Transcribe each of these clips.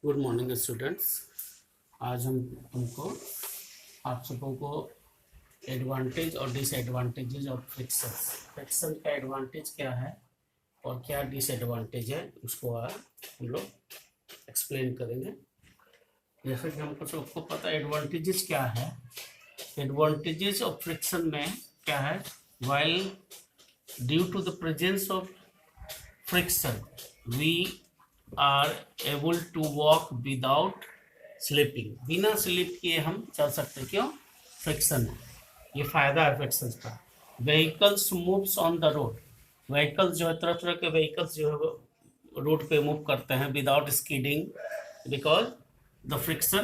Good morning students. आज हमको आप सबों को एडवांटेज और डिसएडवांटेजेस ऑफ फ्रिक्शन का एडवांटेज क्या है और क्या डिसएडवांटेज है उसको आज हम लोग एक्सप्लेन करेंगे। जैसे कि हमको सबको पता है एडवांटेजेस क्या है। एडवांटेजेस ऑफ फ्रिक्शन में क्या है, while due to the presence of friction we are able to walk without slipping। बिना स्लिप किए हम चल सकते हैं, क्यों? फ्रिक्शन है, ये फायदा है फ्रिक्शन का। Vehicles moves on the road, vehicles जो है तरह तरह के व्हीकल्स जो है रोड पे मूव करते हैं without skidding, because the friction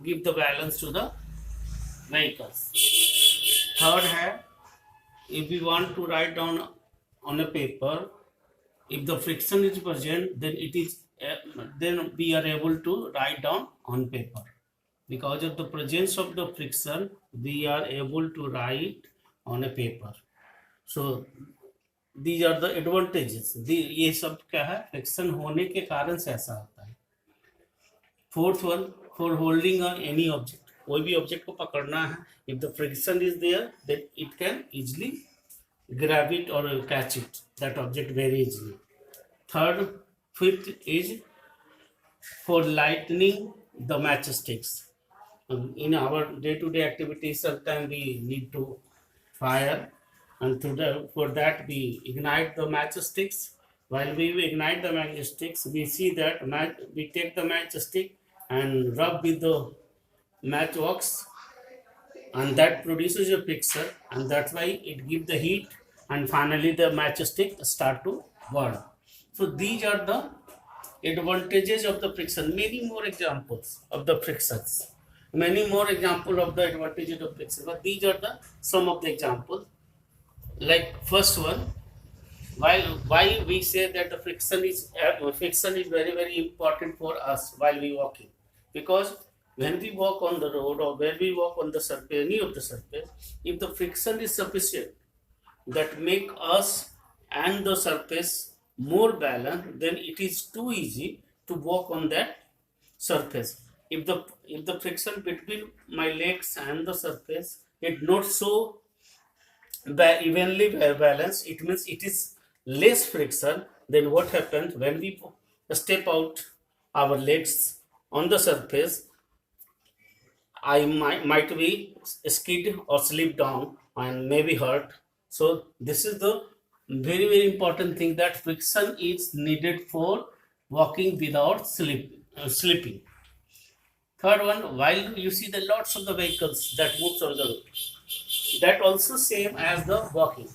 give the balance to the vehicles. Third है, if we want to write down on a paper, if the friction is present, then we are able to write down on paper. Because of the presence of the friction we are able to write on a paper. So these are the advantages। ये सब क्या है, friction होने के कारण से ऐसा होता है। Fourth one, for holding any object, कोई भी ऑब्जेक्ट को पकड़ना है, if the friction is there then it can easily grab it or catch it, that object very easily। Third, fifth is for lightening the matchsticks। In our day-to-day activities sometimes we need to fire, and for that we ignite the matchsticks। While we ignite the matchsticks, we see that we take the matchstick and rub with the matchbox, and that produces a picture, and that's why it gives the heat, and finally the matchstick start to burn। So these are the advantages of the friction। Many more examples of the frictions, many more examples of the advantages of friction, but these are the some of the examples। Like first one, why we say that the friction is very very important for us while we walking, because when we walk on the road or when we walk on the surface, any of the surface, if the friction is sufficient that make us and the surface more balanced, then it is too easy to walk on that surface। If the friction between my legs and the surface is not so evenly balanced, it means it is less friction, then what happens when we step out our legs on the surface, I might be skid or slip down and maybe hurt। So this is the very very important thing, that friction is needed for walking without slipping। Third one, while you see the lots of the vehicles that moves on the road, that also same as the walking।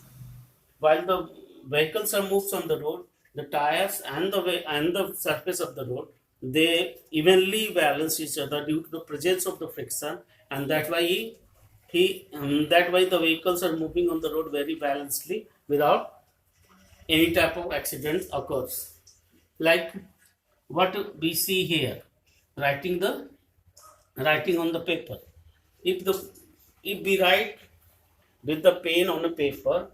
While the vehicles are moves on the road, the tires and the surface of the road, they evenly balance each other due to the presence of the friction, and that why that why the vehicles are moving on the road very balancedly without any type of accident occurs। Like what we see here, writing on the paper, if we write with the pen on a paper,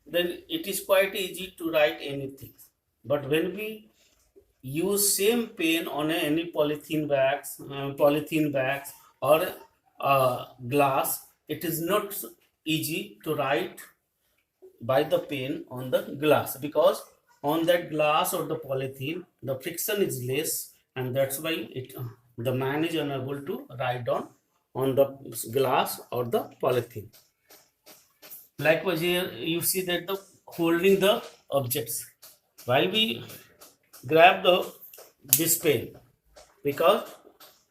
then it is quite easy to write anything, but when we use same pen on any polythene bags or glass, it is not easy to write by the pen on the glass, because on that glass or the polythene the friction is less, and that's why the man is unable to write on the glass or the polythene। Likewise here you see that the holding the objects, while we grab this pen, because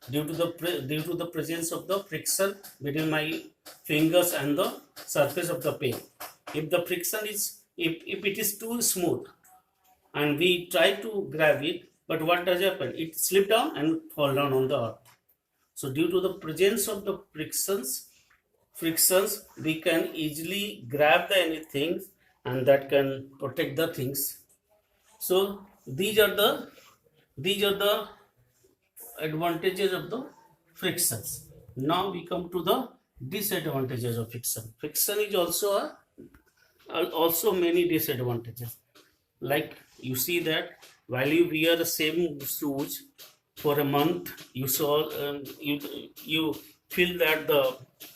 due to the presence of the friction between my fingers and the surface of the pen, if the friction is if it is too smooth and we try to grab it, but what does happen, it slip down and fall down on the earth। So due to the presence of the frictions we can easily grab the anything, and that can protect the things। So these are the advantages of the frictions। Now we come to the disadvantages of friction। Friction is also many disadvantages। Like you see that while you wear the same shoes for a month, you saw you feel that the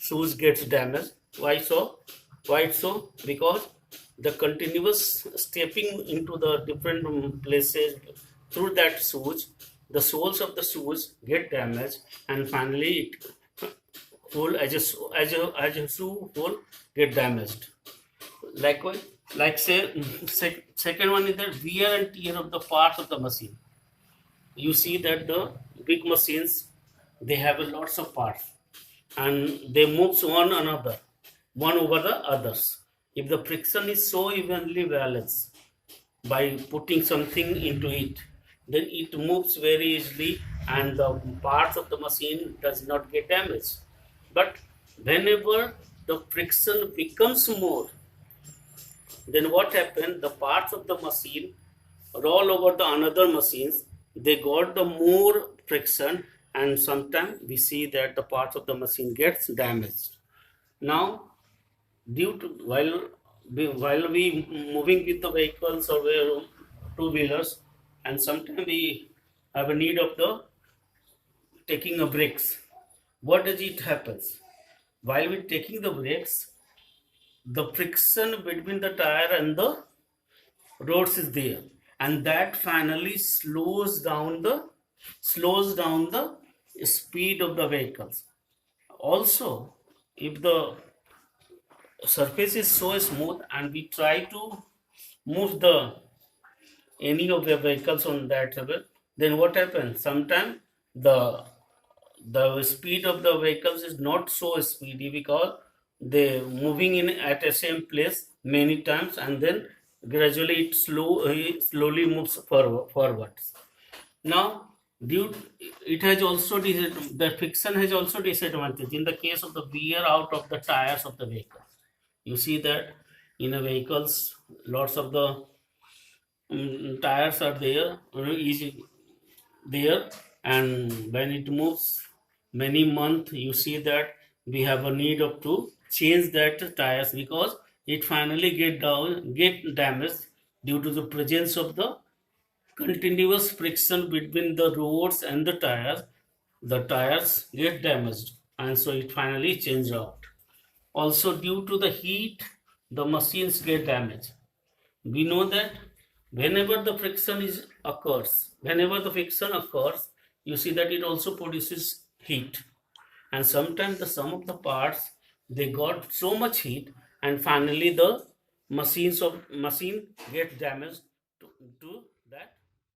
shoes gets damaged. Why so? Why so? Because the continuous stepping into the different places through that shoes, the soles of the shoes get damaged, and finally it whole as a shoe whole get damaged. Likewise, like say second one is that wear and tear of the parts of the machine. You see that the big machines, they have a lots of parts and they move one over the others. If the friction is so evenly balanced by putting something into it, then it moves very easily and the parts of the machine does not get damaged. But whenever the friction becomes more, then what happened? The parts of the machine roll over the another machines. They got the more friction, and sometimes we see that the parts of the machine gets damaged. Now, due to while we moving with the vehicles or two wheelers, and sometimes we have a need of the taking a brakes. What does it happens? While we taking the brakes, the friction between the tire and the roads is there, and that finally slows down the speed of the vehicles. Also, if the surface is so smooth and we try to move the any of the vehicles on that level, then what happens? Sometimes the speed of the vehicles is not so speedy because they moving in at the same place many times, and then gradually it slowly moves forwards. Now, it has also the friction has also disadvantage in the case of the wear out of the tires of the vehicle. You see that in a vehicles, lots of the tires are there, easy there, and when it moves many months, you see that we have a need of to change that tires because it finally get damaged due to the presence of the continuous friction between the roads and the tires. The tires get damaged, and so it finally changes out. Also, due to the heat, the machines get damaged. We know that whenever the friction occurs, you see that it also produces heat, and sometimes the sum of the parts, they got so much heat, and finally the machine get damaged to